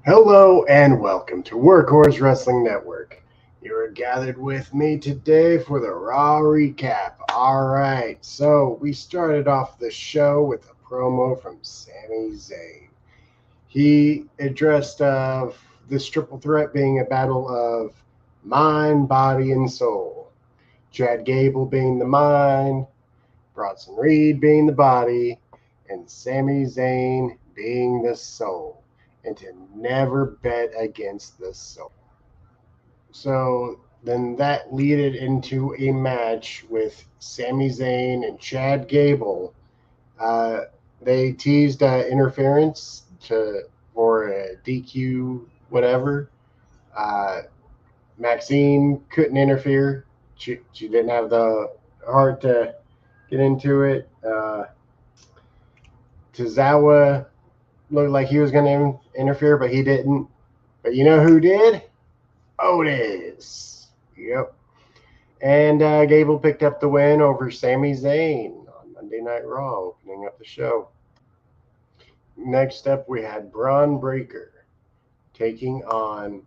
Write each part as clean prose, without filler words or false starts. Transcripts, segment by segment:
Hello and welcome to Workhorse Wrestling Network. You are gathered with me today for the Raw recap. All right, so we started off the show with a promo from Sami Zayn. He addressed this triple threat being a battle of mind, body, and soul. Chad Gable being the mind, Bronson Reed being the body, and Sami Zayn being the soul, and to never bet against the soul. So then that leaded into a match with Sami Zayn and Chad Gable. Uh, they teased interference for a DQ, whatever. Uh, Maxine couldn't interfere. She didn't have the heart to get into it. Tozawa looked like he was going to interfere, but he didn't. But you know who did? Otis. Yep. And Gable picked up the win over Sami Zayn on Monday Night Raw, opening up the show. Next up, we had Braun Breaker taking on.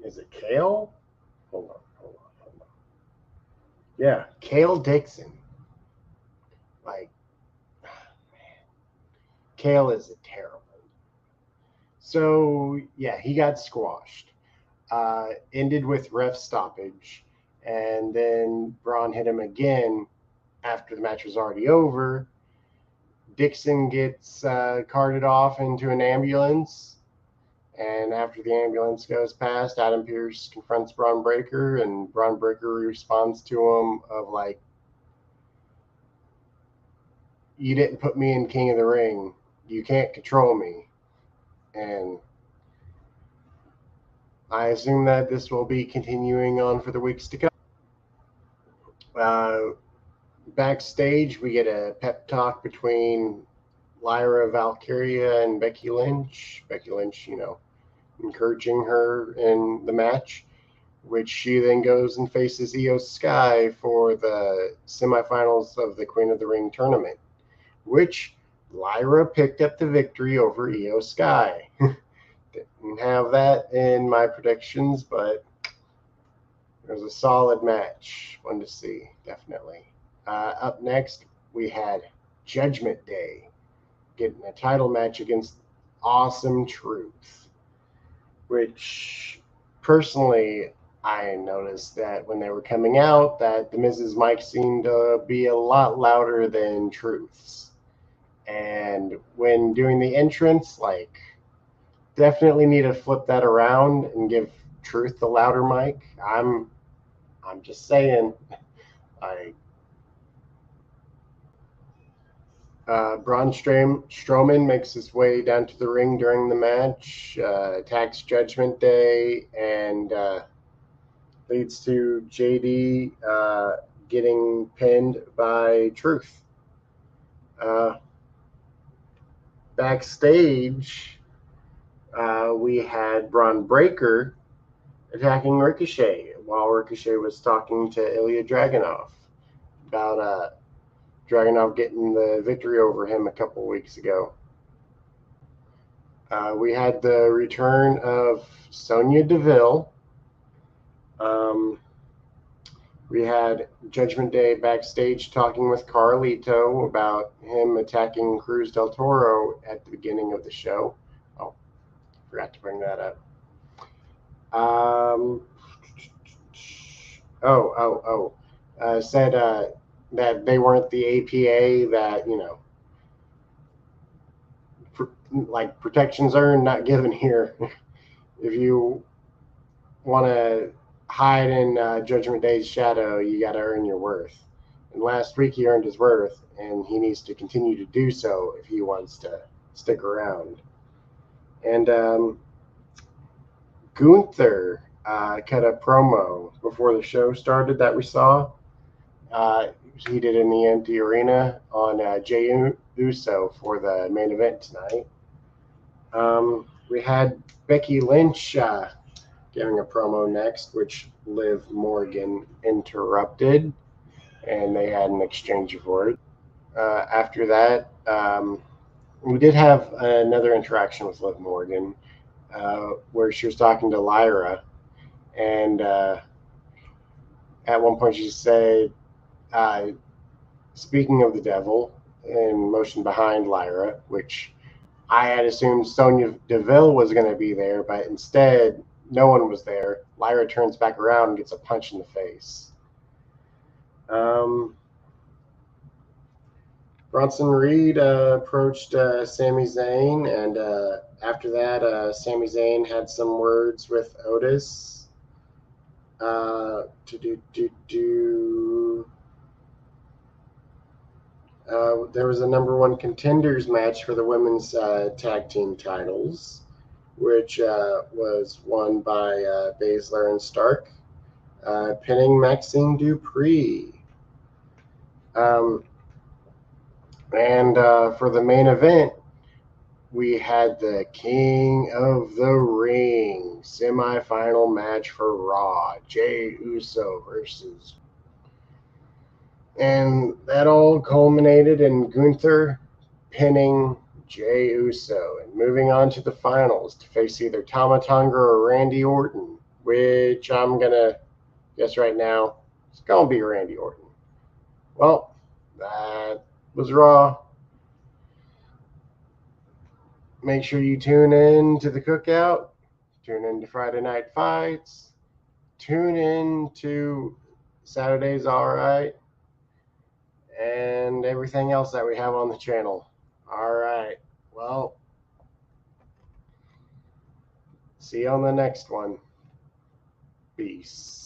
Is it Kale? Hold on. Yeah, Kale Dixon. Like, Kale is a terrible. So, yeah, he got squashed. Ended with ref stoppage. And then Braun hit him again after the match was already over. Dixon gets carted off into an ambulance. And after the ambulance goes past, Adam Pearce confronts Braun Breaker, and Braun Breaker responds to him of like, "You didn't put me in King of the Ring. You can't control me." And I assume that this will be continuing on for the weeks to come. Backstage, we get a pep talk between Lyra Valkyria and Becky Lynch. Becky Lynch, encouraging her in the match, which she then goes and faces Io Sky for the semifinals of the Queen of the Ring tournament, which Lyra picked up the victory over Io Sky. Didn't have that in my predictions, but it was a solid match. One to see, definitely. Up next, we had Judgment Day getting a title match against Awesome Truth, which personally I noticed that when they were coming out that the Miz's mic seemed to be a lot louder than Truth's. And when doing the entrance, like, definitely need to flip that around and give Truth the louder mic. I'm just saying. Braun Strowman makes his way down to the ring during the match, attacks Judgment Day, and leads to JD getting pinned by Truth. Backstage, we had Braun Breaker attacking Ricochet while Ricochet was talking to Ilya Dragunov about Dragunov getting the victory over him a couple weeks ago. We had the return of Sonya Deville. We had Judgment Day backstage talking with Carlito about him attacking Cruz del Toro at the beginning of the show. Oh, forgot to bring that up. Said that they weren't the APA, that, like, protections earned, not given here. If you want to hide in Judgment Day's shadow, you got to earn your worth. And last week he earned his worth, and he needs to continue to do so if he wants to stick around. And Gunther cut a promo before the show started that we saw. He did in the empty arena on Jey Uso for the main event tonight. We had Becky Lynch giving a promo next, which Liv Morgan interrupted, and they had an exchange of words. After that, we did have another interaction with Liv Morgan where she was talking to Lyra, and at one point she said, speaking of the devil, and motion behind Lyra, which I had assumed Sonya Deville was going to be there, but instead no one was there. Lyra turns back around and gets a punch in the face. Bronson Reed approached Sami Zayn, and after that, Sami Zayn had some words with Otis. There was a #1 contenders match for the women's tag team titles, which was won by Baszler and Stark, pinning Maxine Dupree. And for the main event, we had the King of the Ring semifinal match for Raw, Jey Uso versus. And that all culminated in Gunther pinning Jey Uso and moving on to the finals to face either Tama Tonga or Randy Orton, which I'm going to guess right now it's going to be Randy Orton. Well, that was Raw. Make sure you tune in to the Cookout, tune in to Friday Night Fights, tune in to Saturday's Alright, and everything else that we have on the channel. Alright, well, see you on the next one. Peace.